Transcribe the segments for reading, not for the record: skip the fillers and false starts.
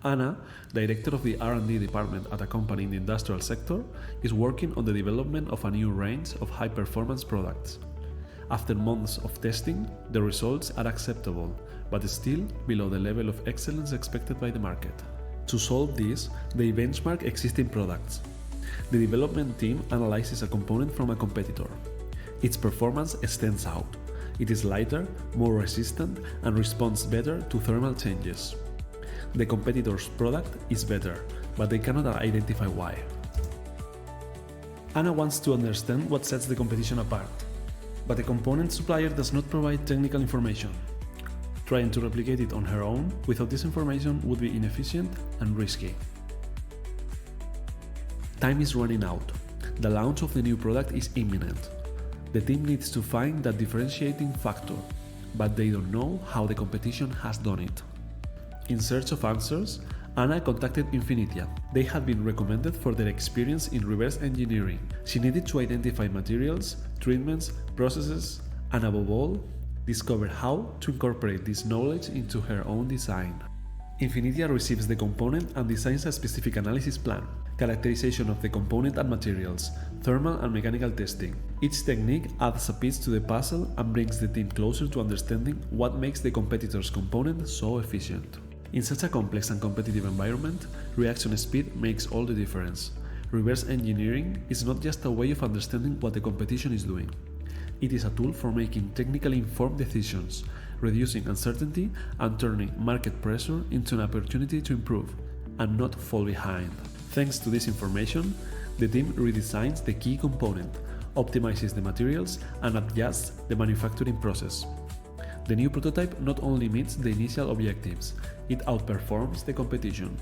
Anna, director of the R&D department at a company in the industrial sector, is working on the development of a new range of high-performance products. After months of testing, the results are acceptable, but still below the level of excellence expected by the market. To solve this, they benchmark existing products. The development team analyzes a component from a competitor. Its performance stands out. It is lighter, more resistant, and responds better to thermal changes. The competitor's product is better, but they cannot identify why. Anna wants to understand what sets the competition apart, but the component supplier does not provide technical information. Trying to replicate it on her own without this information would be inefficient and risky. Time is running out. The launch of the new product is imminent. The team needs to find that differentiating factor, but they don't know how the competition has done it. In search of answers, Anna contacted INFINITIA. They had been recommended for their experience in reverse engineering. She needed to identify materials, treatments, processes, and above all, discover how to incorporate this knowledge into her own design. INFINITIA receives the component and designs a specific analysis plan, characterization of the component and materials, thermal and mechanical testing. Each technique adds a piece to the puzzle and brings the team closer to understanding what makes the competitor's component so efficient. In such a complex and competitive environment, reaction speed makes all the difference. Reverse engineering is not just a way of understanding what the competition is doing. It is a tool for making technically informed decisions, reducing uncertainty and turning market pressure into an opportunity to improve and not fall behind. Thanks to this information, the team redesigns the key component, optimizes the materials, and adjusts the manufacturing process. The new prototype not only meets the initial objectives, it outperforms the competition.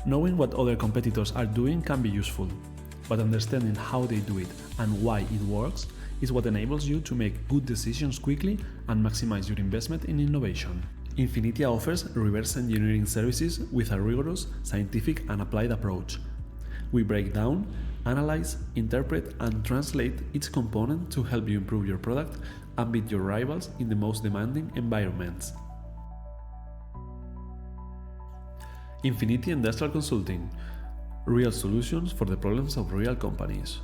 Knowing what other competitors are doing can be useful, but understanding how they do it and why it works is what enables you to make good decisions quickly and maximize your investment in innovation. INFINITIA offers reverse engineering services with a rigorous, scientific and applied approach. We break down, analyze, interpret and translate each component to help you improve your product and beat your rivals in the most demanding environments. INFINITIA Industrial Consulting. Real solutions for the problems of real companies.